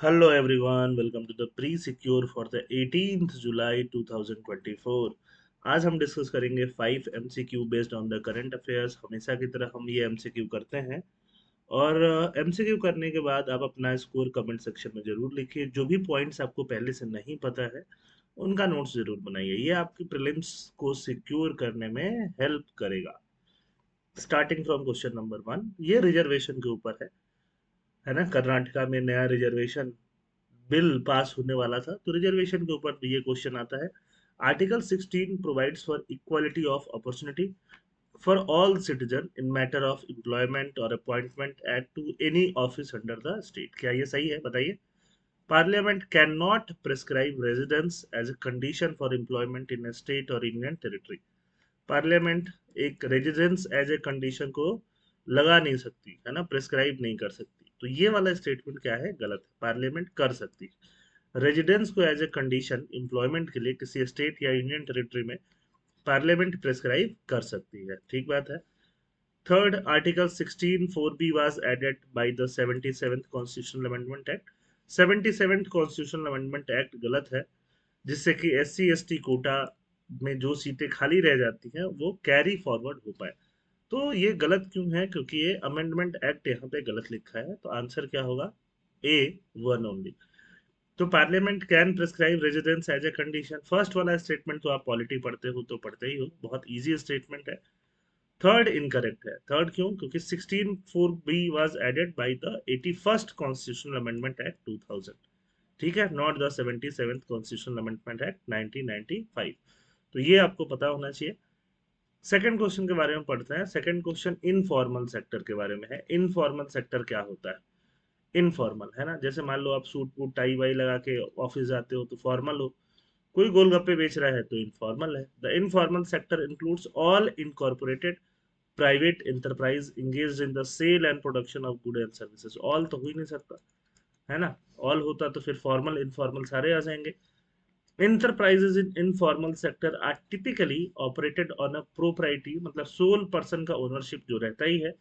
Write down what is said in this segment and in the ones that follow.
Hello everyone, welcome to the pre-secure for the 18th July 2024। आज हम discuss करेंगे 5 MCQ based on the current affairs. हमेशा की तरह हम ये MCQ करते हैं और MCQ करने के बाद आप अपना स्कोर कमेंट सेक्शन में जरूर लिखिए। जो भी पॉइंट्स आपको पहले से नहीं पता है उनका नोट्स जरूर बनाइए, ये आपकी प्रीलिम्स को सिक्योर करने में हेल्प करेगा। स्टार्टिंग फ्रॉम क्वेश्चन नंबर 1, ये रिजर्वेशन के ऊपर है ना। कर्नाटका में नया रिजर्वेशन बिल पास होने वाला था, तो रिजर्वेशन के ऊपर ये क्वेश्चन आता है। Article 16 provides for equality of opportunity for all citizen in matter of employment और appointment at to any office under the state. क्या ये सही है, बताइए। Parliament can not prescribe residence as a condition for employment in a state और union territory. Parliament एक residence as a condition को लगा नहीं सकती, है ना, प्रिस्क्राइब नहीं कर सकती। तो ये वाला स्टेटमेंट क्या है, गलत है। पार्लियामेंट कर सकती है रेजिडेंस को एज ए कंडीशन एम्प्लॉयमेंट के लिए किसी स्टेट या यूनियन टेरिटरी में। पार्लियामेंट प्रिस्क्राइब कर सकती है, ठीक बात है। Third, article 16 4B was added by the 77th constitutional amendment act. 77th constitutional amendment act गलत है, जिससे कि SC ST कोटा में जो सीटें खाली रह जाती हैं वो कैरी फॉरवर्ड हो पाए। तो ये गलत क्यों है, क्योंकि ये अमेंडमेंट एक्ट यहाँ पे गलत लिखा है। तो आंसर क्या होगा, A1 ओनली। तो parliament can prescribe residence as a condition, first वाला स्टेटमेंट तो आप पॉलिटी पढ़ते हो तो पढ़ते ही हो, बहुत इजी स्टेटमेंट है। थर्ड इनकरेक्ट है। थर्ड क्यों, क्योंकि 16 4B was added by the 81st constitutional amendment act 2000, ठीक है, not the 77th constitutional amendment act 1995। तो ये आपको पता होना चाहिए। सेकंड क्वेश्चन के बारे में पढ़ते हैं। सेकंड क्वेश्चन इनफॉर्मल सेक्टर के बारे में है। इनफॉर्मल सेक्टर क्या होता है? इनफॉर्मल है ना, जैसे मान लो आप सूट बूट टाई वाई लगा के ऑफिस जाते हो तो फॉर्मल हो। कोई गोलगप्पे बेच रहा है तो इनफॉर्मल है। The informal sector includes all incorporated private enterprise engaged in the sale and production of good and services. All तो हो ही नहीं सकता, है ना। ऑल होता तो फिर फॉर्मल इनफॉर्मल सारे आ जाएंगे। Enterprises in informal sector are typically operated on a propriety, मतलब सोल पर्सन का ओनरशिप जो रहता ही है,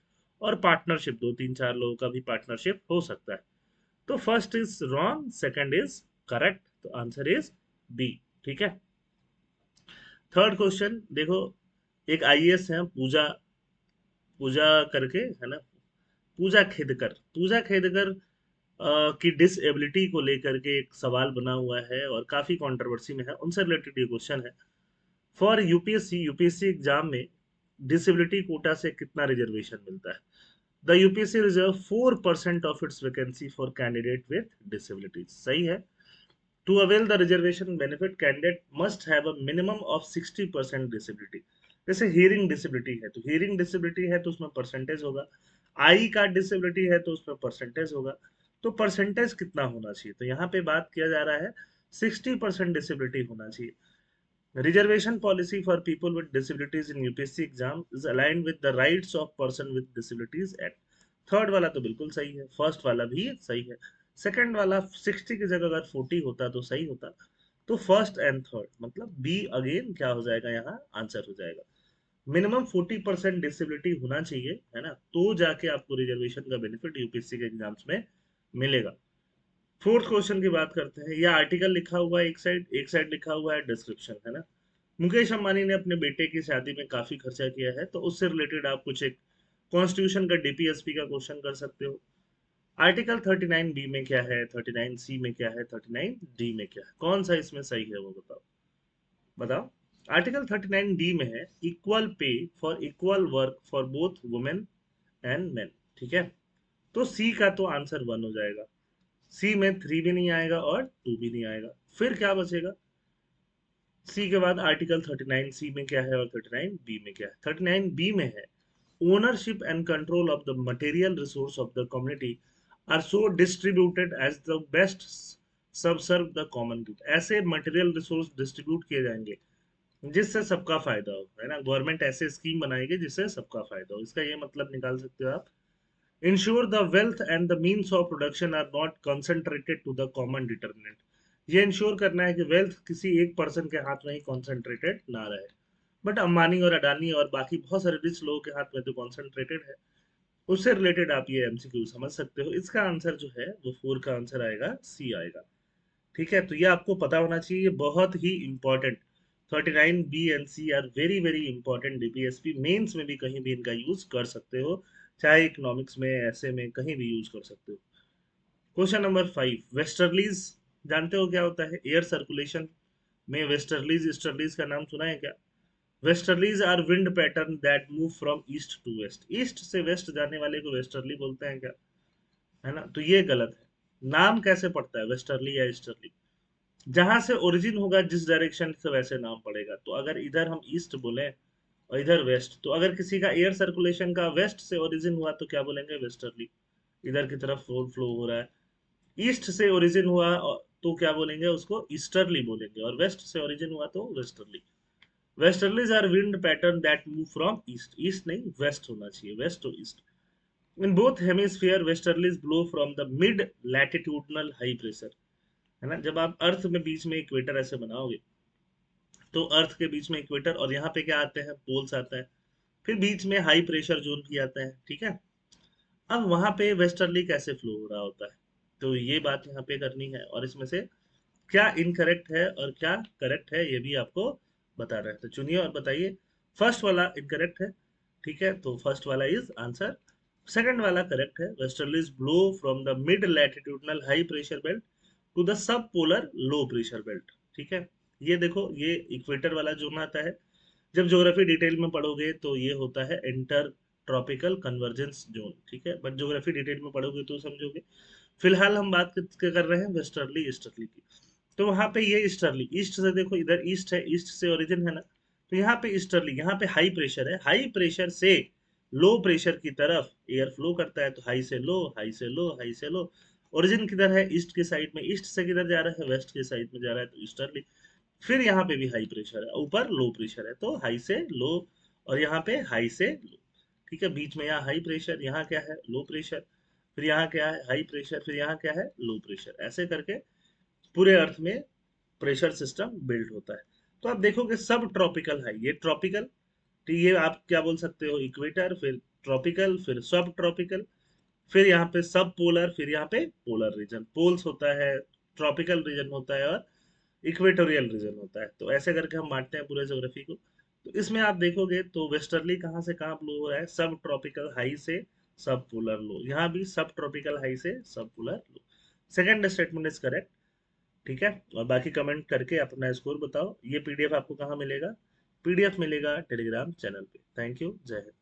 और पार्टनरशिप दो तीन चार लोगों का भी पार्टनरशिप हो सकता है। तो first is wrong, second is correct, तो आंसर इज बी, ठीक है। थर्ड क्वेश्चन देखो, एक आईएएस है पूजा, पूजा करके, है ना, पूजा खेदकर की डिसएबिलिटी को लेकर के एक सवाल बना हुआ है और काफी कंट्रोवर्सी में है, उनसे रिलेटेड ये क्वेश्चन है। फॉर यूपीएससी एग्जाम में डिसेबिलिटी कोटा से कितना रिजर्वेशन मिलता है? The UPSC reserve 4% of its vacancy for candidate with disabilities. सही है। To avail the reservation benefit candidate must have a minimum of 60% disability. जैसे हियरिंग डिसेबिलिटी है तो हियरिंग डिसेबिलिटी है तो उसमें परसेंटेज होगा। आई का डिसेबिलिटी है तो उसमें परसेंटेज होगा। तो परसेंटेज कितना होना चाहिए, तो यहाँ पे बात किया जा रहा है 60% डिसेबिलिटी होना चाहिए। Reservation policy for people with disabilities in UPSC exam is aligned with the rights of person with disabilities act। Third वाला तो बिल्कुल सही है, फर्स्ट वाला भी सही है। सेकंड वाला 60 की जगह अगर 40 होता तो सही होता। तो फर्स्ट एंड थर्ड मतलब बी अगेन क्या हो जाएगा, यहाँ आंसर हो जाएगा। मिनिमम 40% डिसेबिलिटी होना चाहिए, है ना, तो जाके आपको रिजर्वेशन का बेनिफिट यूपीएससी के एग्जाम्स में मिलेगा। फोर्थ क्वेश्चन की बात करते हैं। यह आर्टिकल लिखा हुआ है एक साइड लिखा हुआ है डिस्क्रिप्शन, है ना। मुकेश अंबानी ने अपने बेटे की शादी में काफी खर्चा किया है, तो उससे रिलेटेड आप कुछ एक कॉन्स्टिट्यूशन का डीपीएसपी का क्वेश्चन कर सकते हो। आर्टिकल 39B में क्या है, 39C में क्या है, 39D में क्या है, कौन सा इसमें सही है वो बताओ। बताओ। आर्टिकल 39D में है equal pay for equal work for both women and main, ठीक है। तो सी का तो आंसर वन हो जाएगा। सी में थ्री भी नहीं आएगा और टू भी नहीं आएगा, फिर क्या बचेगा। सी के बाद आर्टिकल 39C में क्या है और 39B में क्या है। 39B में है ownership and control of the material resource of the community are so distributed as the best subserve the common good. ऐसे मटेरियल रिसोर्स डिस्ट्रीब्यूट किए जाएंगे जिससे सबका फायदा हो, है ना। गवर्नमेंट ऐसे स्कीम बनाएगी जिससे सबका फायदा हो, इसका ये मतलब निकाल सकते हो आप। Ensure the wealth and the means of production are not concentrated to the common determinant। ये इंश्योर करना है कि वेल्थ किसी एक पर्सन के हाथ में ही कॉन्सेंट्रेटेड ना रहे। बट अंबानी और अडानी और बाकी बहुत सारे रिच लोगों के हाथ में तो कॉन्सेंट्रेटेड है। उससे रिलेटेड आप ये एमसीक्यू समझ सकते हो। इसका आंसर जो है वो 4 का आंसर आएगा, सी आएगा। ठीक है, तो ये आपको पता होना चाहिए, ये बहुत ही important. 39 B and C are very very important. DPSP mains में भी कहीं भी इनका यूज कर सकते हो, चाहे इकोनॉमिक्स में, ऐसे में कहीं भी यूज कर सकते हो। क्वेश्चन नंबर 5, वेस्टर्लीज जानते हो क्या होता है? एयर सर्कुलेशन में वेस्टर्लीज ईस्टर्लीज का नाम सुना है क्या? Westerlies are wind pattern that move from east to west. East से वेस्ट जाने वाले को वेस्टर्ली बोलते हैं क्या? है ना, तो ये गलत है। नाम कैसे पड़ता है, वेस्टर्ली या ईस्टर्ली? जहां से ओरिजिन होगा जिस डायरेक्शन से, वैसे नाम पड़ेगा। तो अगर इधर हम ईस्ट बोले और इधर वेस्ट, तो अगर किसी का एयर सर्कुलेशन का वेस्ट से ओरिजिन हुआ तो क्या बोलेंगे? वेस्टर्ली। इधर की तरफ फ्लो हो रहा है। ईस्ट से ओरिजिन हुआ तो क्या बोलेंगे? उसको ईस्टर्ली बोलेंगे। और वेस्ट से ओरिजिन हुआ तो westerly. Westerlies are wind pattern that move from east. East नहीं, वेस्ट होना चाहिए, west to east. In both hemisphere westerlies blow from the mid latitudinal high pressure. है ना, जब आप अर्थ में बीच में इक्वेटर ऐसे बनाओगे, तो अर्थ के बीच में इक्वेटर, और यहाँ पे क्या आते हैं? पोल्स आता है। फिर बीच में हाई प्रेशर जोन भी आता है। ठीक है, अब वहां पे वेस्टर्ली कैसे फ्लो हो रहा होता है, तो ये बात यहाँ पे करनी है। और इसमें से क्या इनकरेक्ट है और क्या करेक्ट है, ये भी आपको बताना है। तो चुनिए और बताइए। फर्स्ट वाला इनकरेक्ट है। ठीक है, तो फर्स्ट वाला इज आंसर। सेकंड वाला करेक्ट है। Westerlies blow from the mid latitudinal high pressure belt to the sub polar low pressure belt. ठीक है, ये देखो, ये इक्वेटर वाला जोन आता है। जब ज्योग्राफी डिटेल में पढ़ोगे तो ये होता है इंटर ट्रॉपिकल कन्वर्जेंस जोन। ठीक है, बट ज्योग्राफी डिटेल में पढ़ोगे तो समझोगे। फिलहाल हम बात कर रहे हैं वेस्टर्ली ईस्टर्ली की। तो वहां पे ये ईस्टर्ली, ईस्ट से देखो, इधर ईस्ट है, ईस्ट से ओरिजिन है ना, तो यहाँ पे ईस्टर्ली, यहाँ पे हाई प्रेशर है, हाई प्रेशर से लो प्रेशर की तरफ एयर फ्लो करता है। तो हाई से लो, हाई से लो, हाई से लो। ओरिजिन किधर है? ईस्ट के साइड में। ईस्ट से किधर जा रहा है? वेस्ट के साइड में जा रहा है, तो ईस्टर्ली। फिर यहाँ पे भी हाई प्रेशर है, ऊपर लो प्रेशर है, तो हाई से लो, और यहाँ पे हाई से लो। ठीक है, बीच में यहाँ हाई प्रेशर, यहाँ क्या है? Low pressure. फिर यहाँ क्या है? High pressure. फिर यहाँ क्या है? Low pressure. ऐसे करके पूरे अर्थ में प्रेशर सिस्टम बिल्ड होता है। तो आप देखोगे सब ट्रॉपिकल है, ये ट्रॉपिकल, तो ये आप क्या बोल सकते हो? इक्वेटर, फिर ट्रॉपिकल, फिर सब ट्रॉपिकल, फिर यहाँ पे सब पोलर, फिर यहाँ पे पोलर रीजन। पोल्स होता है, ट्रॉपिकल रीजन होता है, और इक्वेटोरियल रीजन होता है। तो ऐसे करके हम बांटते हैं पूरे ज्योग्राफी को। तो इसमें आप देखोगे तो वेस्टर्ली कहाँ से कहाँ फ्लो हो रहा है? सब ट्रॉपिकल हाई से सब पोलर लो। यहाँ भी सब ट्रॉपिकल हाई से सब polar low. Second statement is correct. ठीक है, और बाकी कमेंट करके अपना स्कोर बताओ। ये पीडीएफ आपको कहाँ मिलेगा? पीडीएफ मिलेगा टेलीग्राम चैनल पे। थैंक यू, जय हिंद।